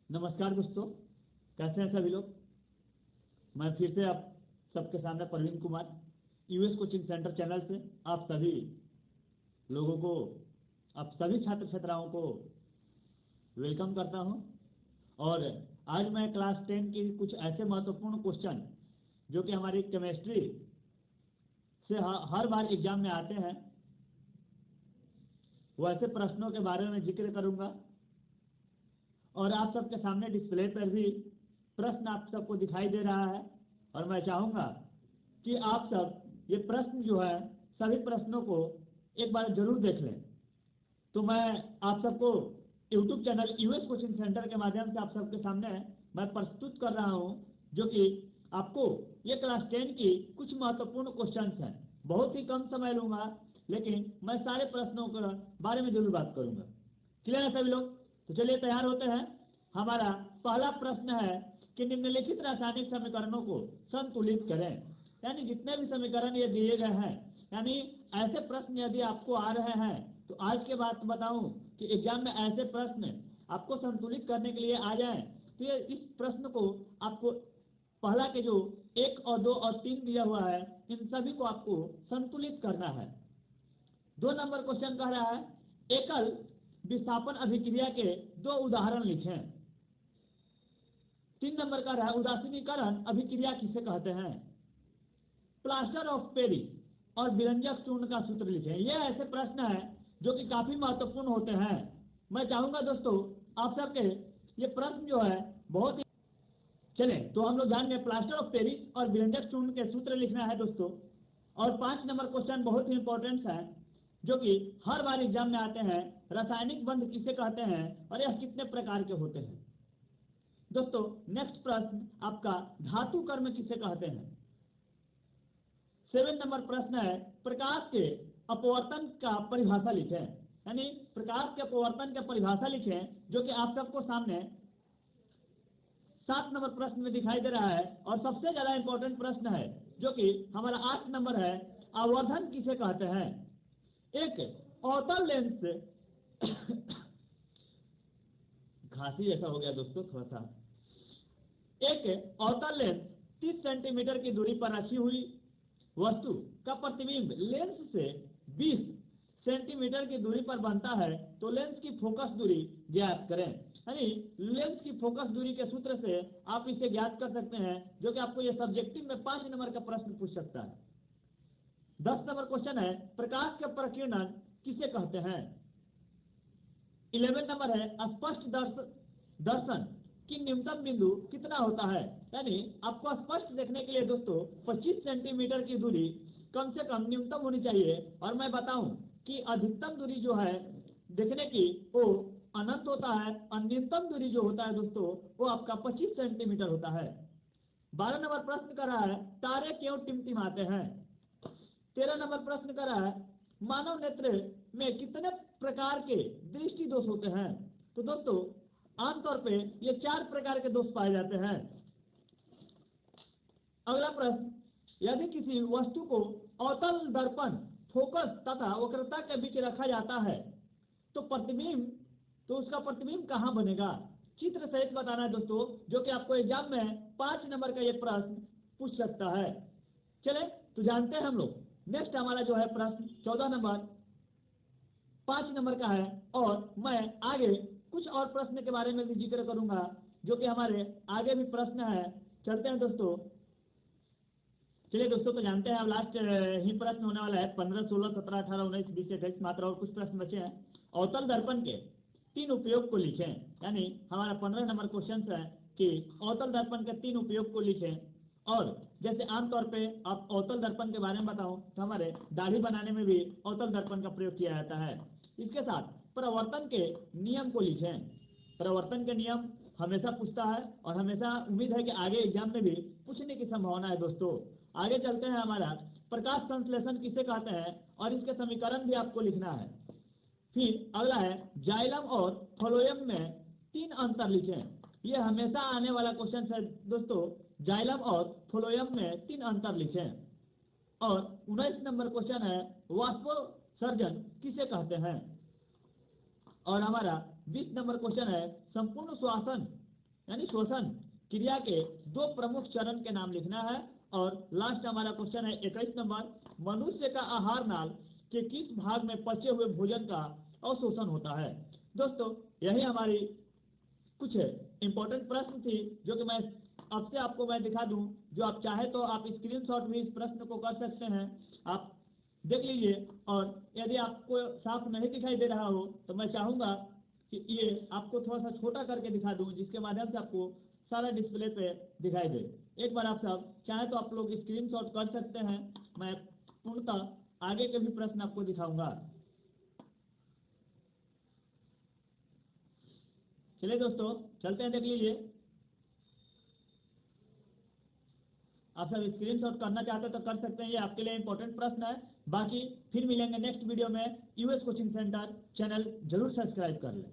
नमस्कार दोस्तों, कैसे हैं सभी लोग। मैं फिर से आप सबके सामने Praveen Kumar US coaching centre channel से आप सभी लोगों को, आप सभी छात्र छात्राओं को वेलकम करता हूं। और आज मैं क्लास 10 की कुछ ऐसे महत्वपूर्ण क्वेश्चन जो कि हमारी केमिस्ट्री से हर बार एग्जाम में आते हैं, वैसे प्रश्नों के बारे में जिक्र करूंगा। और आप सबके सामने डिस्प्ले पर भी प्रश्न आप सबको दिखाई दे रहा है, और मैं चाहूंगा कि आप सब ये प्रश्न जो है सभी प्रश्नों को एक बार जरूर देख लें। तो मैं आप सबको YouTube channel US coaching centre के माध्यम से आप सबके सामने मैं प्रस्तुत कर रहा हूं, जो कि आपको ये क्लास 10 की कुछ महत्वपूर्ण क्वेश्चंस हैं। बहुत ही कम समय लूंगा, लेकिन मैं सारे प्रश्नों के बारे में जरूर बात करूंगा। क्लियर है सभी लोग? तो चलिए तैयार होते हैं। हमारा पहला प्रश्न है कि निम्नलिखित रासायनिक समीकरणों को संतुलित करें। यानी जितने भी समीकरण ये दिए गए हैं, यानी ऐसे प्रश्न यदि आपको आ रहे हैं, तो आज के बाद बताऊं कि एग्जाम में ऐसे प्रश्न आपको संतुलित करने के लिए आ जाएं, तो ये इस प्रश्न को आपको पहला के जो 1 और 2 और 3 दिया हुआ है, इन सभी को आपको संतुलित करना है। 2 नंबर क्वेश्चन कह रहा है एकल विस्थापन अभिक्रिया के 2 उदाहरण लिखें। 3 नंबर का रहा उदासीनीकरण अभिक्रिया किसे कहते हैं। प्लास्टर ऑफ पेरिस और विरंजक चूर्ण का सूत्र लिखें। ये ऐसे प्रश्न है जो कि काफी महत्वपूर्ण होते हैं। मैं चाहूंगा दोस्तों आप सबके ये प्रश्न जो है बहुत ही चले, तो हम लोग जान गए प्लास्टर ऑफ पेरिस और विरंजक चूर्ण के सूत्र लिखना है दोस्तों। और 5 नंबर क्वेश्चन बहुत ही इंपॉर्टेंट है, जो कि हर बार एग्जाम में आते हैं। रासायनिक बंध किसे कहते हैं और यह कितने प्रकार के होते हैं। दोस्तों नेक्स्ट प्रश्न आपका धातु कर्म किसे कहते हैं। 7 नंबर प्रश्न है प्रकाश के अपवर्तन का परिभाषा लिखें। यानी प्रकाश के अपवर्तन का परिभाषा लिखें, जो कि आप सबको सामने 7 नंबर प्रश्न में दिखाई दे रहा है। और सबसे ज्यादा इंपॉर्टेंट प्रश्न है, जो कि हमारा 8 नंबर है आवर्धन किसे कहते हैं। एक अवतल लेंस खांसी ऐसा हो गया दोस्तों थोड़ा सा। एक अवतल लेंस 30 सेंटीमीटर की दूरी पर रखी हुई वस्तु का प्रतिबिंब लेंस से 20 सेंटीमीटर की दूरी पर बनता है, तो लेंस की फोकस दूरी ज्ञात करें। यानी लेंस की फोकस दूरी के सूत्र से आप इसे ज्ञात कर सकते हैं, जो कि आपको यह सब्जेक्टिव में 5 नंबर का प्रश्न पूछ सकता है। 10 नंबर क्वेश्चन है प्रकाश के प्रकीर्णन किसे कहते हैं। 11 नंबर है स्पष्ट दर्शन की न्यूनतम बिंदु कितना होता है। यानी आपको स्पष्ट देखने के लिए दोस्तों 25 सेंटीमीटर की दूरी कम से कम न्यूनतम होनी चाहिए। और मैं बताऊं कि अधिकतम दूरी जो है देखने की वो अनंत होता है, और न्यूनतम दूरी जो होता है दोस्तों वो आपका 25 सेंटीमीटर होता है। 12 नंबर प्रश्न कर रहा है तारे क्यों टिमटिमाते हैं। 13 नंबर प्रश्न कर रहा है मानव नेत्र में कितने प्रकार के दृष्टि दोष होते हैं। तो दोस्तों आमतौर पे ये 4 प्रकार के दोष पाए जाते हैं। अगला प्रश्न यदि किसी वस्तु को अवतल दर्पण फोकस तथा वक्रता के बीच रखा जाता है, तो उसका प्रतिबिंब कहां बनेगा। चित्र सहित बताना है दोस्तों, जो कि आपको एग्जाम में 5 नंबर का ये प्रश्न पूछ सकता है। चले तो जानते हैं हम लोग। नेक्स्ट हमारा जो है प्रश्न 14 नंबर 5 नंबर का है, और मैं आगे कुछ और प्रश्न के बारे में भी जिक्र करूंगा, जो कि हमारे आगे भी प्रश्न है। चलते हैं दोस्तों। चलिए दोस्तों तो जानते हैं अब लास्ट ही प्रश्न होने वाला है। 15, 16, 17, 18, 19, 20, 21 मात्र और कुछ प्रश्न बचे हैं। अवतल दर्पण के 3 उपयोग को लिखें। यानी हमारा 15 नंबर क्वेश्चन है कि अवतल दर्पण के 3 उपयोग को लिखें। और जैसे आमतौर पे आप अवतल दर्पण के बारे में बताऊं तो हमारे दाढ़ी बनाने में भी अवतल दर्पण का प्रयोग किया जाता है। इसके साथ प्रवर्तन के नियम को लिखें। प्रवर्तन के नियम हमेशा पूछता है, और हमेशा उम्मीद है कि आगे एग्जाम में भी पूछने की संभावना है दोस्तों। आगे चलते हैं। हमारा प्रकाश संश्लेषण किसे कहते हैं, और इसके समीकरण भी आपको लिखना है। फिर अगला है जाइलम और फ्लोएम में 3 अंतर लिखें। यह हमेशा आने वाला क्वेश्चन है दोस्तों। जाइलम और फ्लोएम में 3 अंतर लिखें। और 19 नंबर क्वेश्चन है वाष्पोत्सर्जन किसे कहते हैं। और हमारा 20 नंबर क्वेश्चन है संपूर्ण श्वसन यानी शोषण क्रिया के 2 प्रमुख चरण के नाम लिखना है। और लास्ट हमारा क्वेश्चन है 21 नंबर, मनुष्य का आहार नाल के किस भाग में पचे हुए भोजन का अवशोषण होता है। दोस्तों यही हमारी कुछ इंपॉर्टेंट प्रश्न थी जो कि मैं अब से आपको मैं दिखा दूं। जो आप चाहे तो आप स्क्रीनशॉट भी इस प्रश्न को कर सकते हैं, आप देख लीजिए। और यदि आपको साफ नहीं दिखाई दे रहा हो तो मैं चाहूंगा कि ये आपको थोड़ा सा छोटा करके दिखा दूं, जिसके माध्यम से आपको सारा डिस्प्ले पे दिखाई दे। एक बार आप सब चाहे तो आप लोग स्क्रीनशॉट कर सकते हैं। मैं पूर्णतः आगे के भी प्रश्न आपको दिखाऊंगा। चलिए दोस्तों चलते हैं, देख लीजिए। आप सब स्क्रीनशॉट करना चाहते तो कर सकते हैं, ये आपके लिए इंपॉर्टेंट प्रश्न है। बाकी फिर मिलेंगे नेक्स्ट वीडियो में। यूएस कोचिंग सेंटर चैनल जरूर सब्सक्राइब कर लें।